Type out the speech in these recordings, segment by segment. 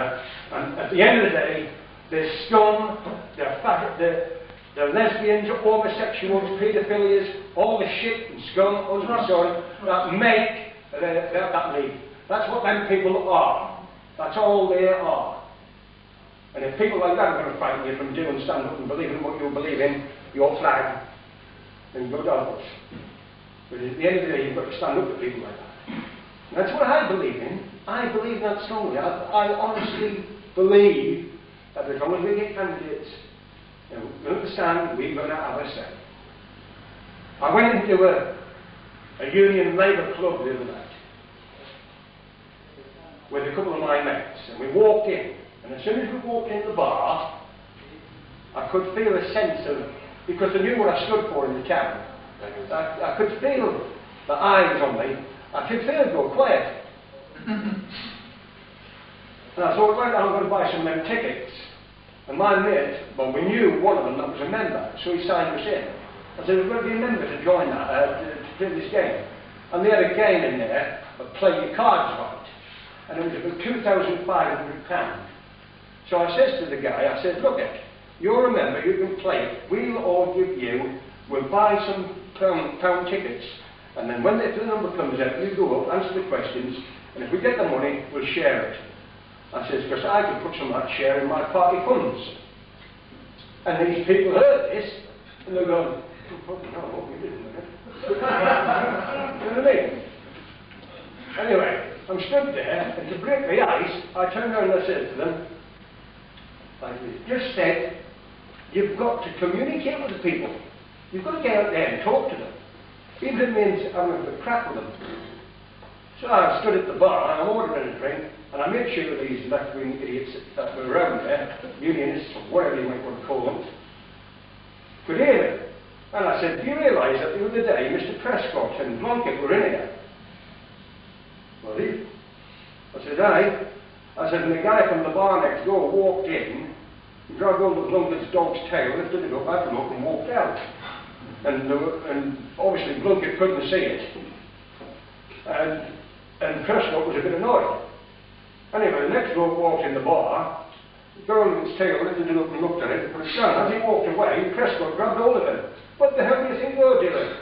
that. And at the end of the day, they're scum, they're lesbians, homosexuals, paedophilias, all the shit and scum, husband and son, that make that league. That's what them people are. That's all they are. And if people like that are going to frighten you from doing stand up and believing what you believe in, your flag, then go down. But at the end of the day, you've got to stand up to people like that. And that's what I believe in. I believe that strongly. I honestly believe that as long as we get candidates, you know, we understand we're going to have a say. I went into a Union Labour club the other night with a couple of my mates, and we walked in, and as soon as we walked in the bar, I could feel a sense of, because I knew what I stood for in the town, I could feel the eyes on me. I could feel it go quiet. And I thought, right, I'm going to buy some of them tickets. And my mate, well, we knew one of them that was a member, so he signed us in. I said, we've got to be a member to join that, to play this game. And they had a game in there of play your cards right. And it was about £2,500. So I says to the guy, I said, look it, you're a member, you can play it. We'll all give you, we'll buy some pound tickets. And then when the number comes out, you go up, answer the questions, and if we get the money, we'll share it. I says, because I can put some of that share in my party funds. And these people heard this, and they're going, no, we didn't know it. You know what I mean? Anyway, I'm stood there, and to break the ice, I turned around and I said to them, like this, just said, you've got to communicate with the people. You've got to get out there and talk to them. Even if it means having a bit of crap with them. So I stood at the bar, and I'm ordering a drink, and I made sure that these left-wing idiots that were around there, unionists, or whatever you might want to call them, could hear me. And I said, do you realise that the other day Mr. Prescott and Blunkett were in here? Well, I said, aye. I said, and the guy from the bar next door walked in, grabbed hold of Blunkett's dog's tail, lifted it up, had a look, and walked out. And obviously Blunkett couldn't see it. And Prescott was a bit annoyed. Anyway, the next bloke walked in the bar, got hold of his tail, lifted it up and looked at it, put it down. As he walked away, Prescott grabbed hold of him. What the hell do you think you're doing?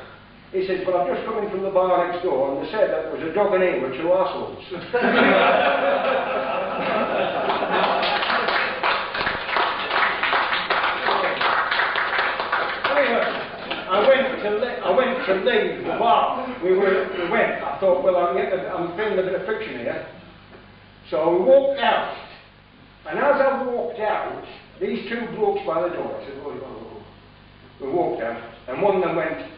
He says, well, I've just come in from the bar next door, and they said that there was a dog and he with two arseholes. I went to leave the bar. We went. I thought, well, I'm feeling a bit of friction here. So we walked out. And as I walked out, these two blokes by the door, I said, oh. We walked out, and one of them went,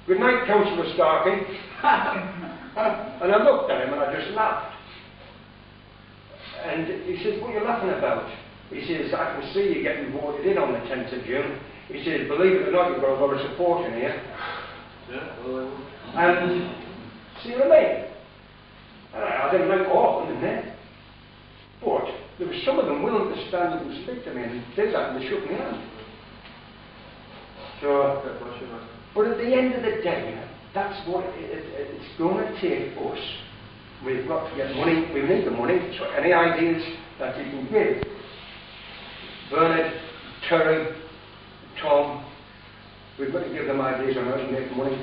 good night, Councillor Starkey. And I looked at him and I just laughed. And he says, what are you laughing about? He says, I can see you getting voted in on the 10th of June. He says, believe it or not, you've got a lot of support in here. And, see what I mean? I didn't like all of them in there. But there was some of them willing to stand up and speak to me and did that, and they shook me hand. So, but at the end of the day, that's what it's going to take us. We've got to get money, we need the money, so any ideas that you can give. Bernard, Terry, Tom, we've got to give them ideas on how to make money.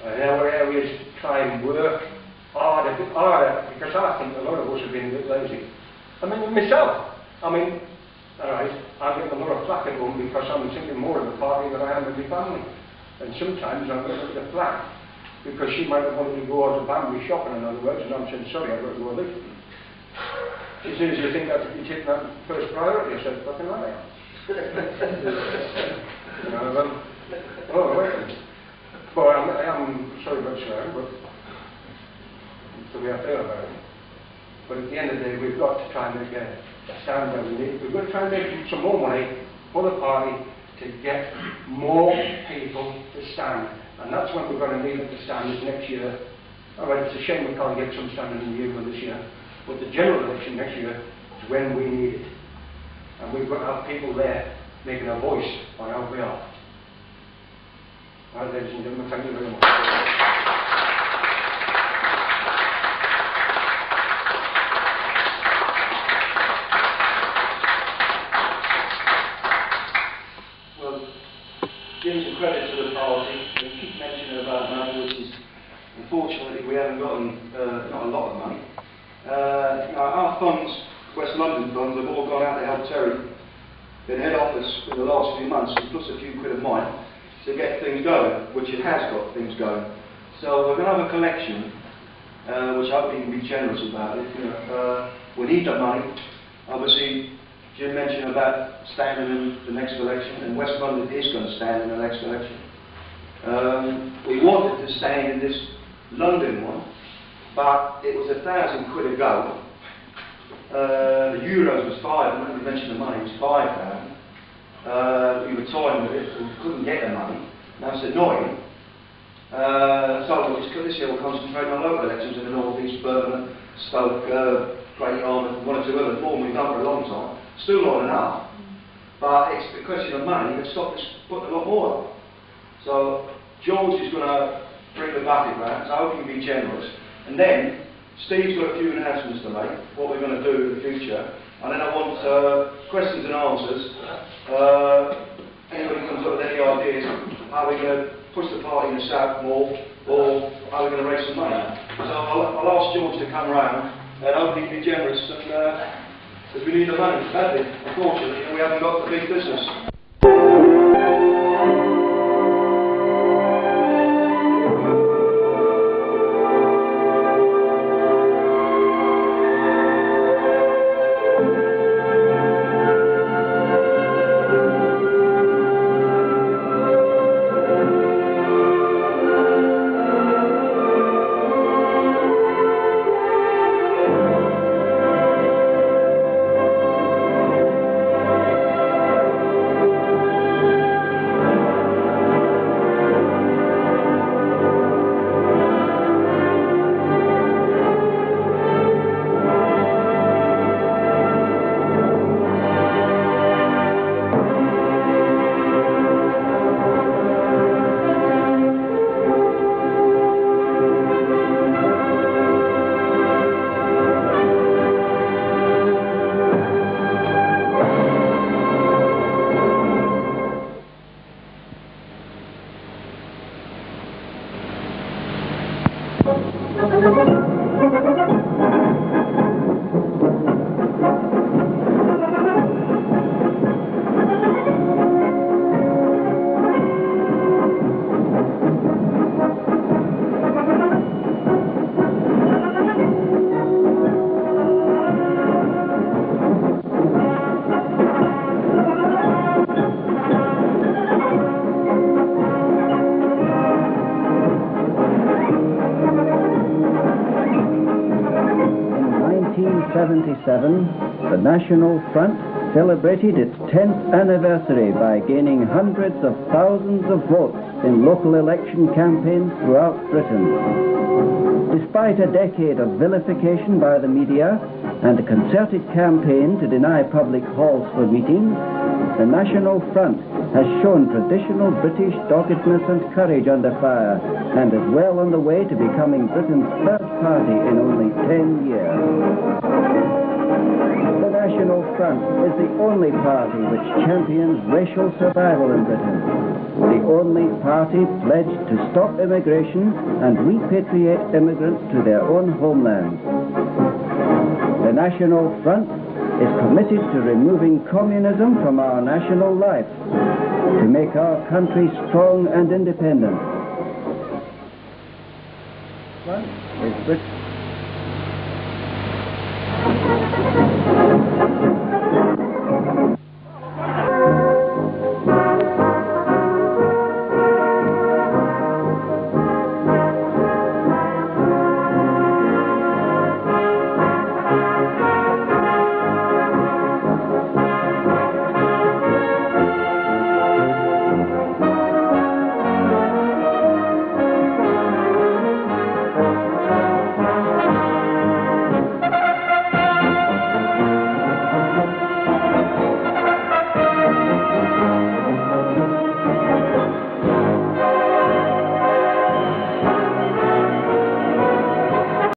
In our areas, try and work harder, because I think a lot of us have been a bit lazy. I mean, myself, alright, I'm getting a lot of flack at home because I'm thinking more of the party than I am of my family. And sometimes I'm getting a bit of flack because she might have wanted to go out to Bambi shopping, in other words, and I'm saying, sorry, I've got to go live. She says, you think that you take that first priority? I said, fucking right. You know, oh, wait. But I'm sorry about swearing, but so we have to feel about it. But at the end of the day, we've got to try and make a stand that we need. We've got to try and make some more money for the party to get more people to stand. And that's when we're going to need them to stand is next year. Alright, it's a shame we can't get some standing in the Union this year. But the general election next year is when we need it. And we've got to have people there making a voice on how we are. Alright, ladies and gentlemen, thank you very much. haven't got any, not a lot of money. Our funds, West London funds, have all gone out to help Terry in head office in the last few months, and plus a few quid of mine, to get things going, which it has got things going. So we're going to have a collection, which I hope you can be generous about it. We need the money. Obviously, Jim mentioned about standing in the next election, and West London is going to stand in the next election. We wanted to stand in this London one, but it was 1,000 quid a go. The euros was 5, and when we mentioned the money, it was 5,000. We were toying with it, so we couldn't get the money. Now it's annoying. So this year we'll concentrate on local elections in the North East, Birmingham, Stoke, Great Yarmouth, one or two others, more than we've done for a long time. Still not enough, but it's the question of money that stopped us putting a lot more up. So George is going to bring the bucket round, so I hope you can be generous. And then Steve's got a few announcements to make, what we're going to do in the future. And then I want questions and answers. Anybody comes up with any ideas, are we going to push the party in the south more, or are we going to raise some money? So I'll ask George to come round, and hopefully be generous, and because we need the money badly, unfortunately, and we haven't got the big business. The National Front celebrated its 10th anniversary by gaining hundreds of thousands of votes in local election campaigns throughout Britain. Despite a decade of vilification by the media and a concerted campaign to deny public halls for meetings, the National Front has shown traditional British doggedness and courage under fire, and is well on the way to becoming Britain's third party in only 10 years. The National Front is the only party which champions racial survival in Britain, the only party pledged to stop immigration and repatriate immigrants to their own homelands. The National Front is committed to removing communism from our national life, to make our country strong and independent. Front is Britain.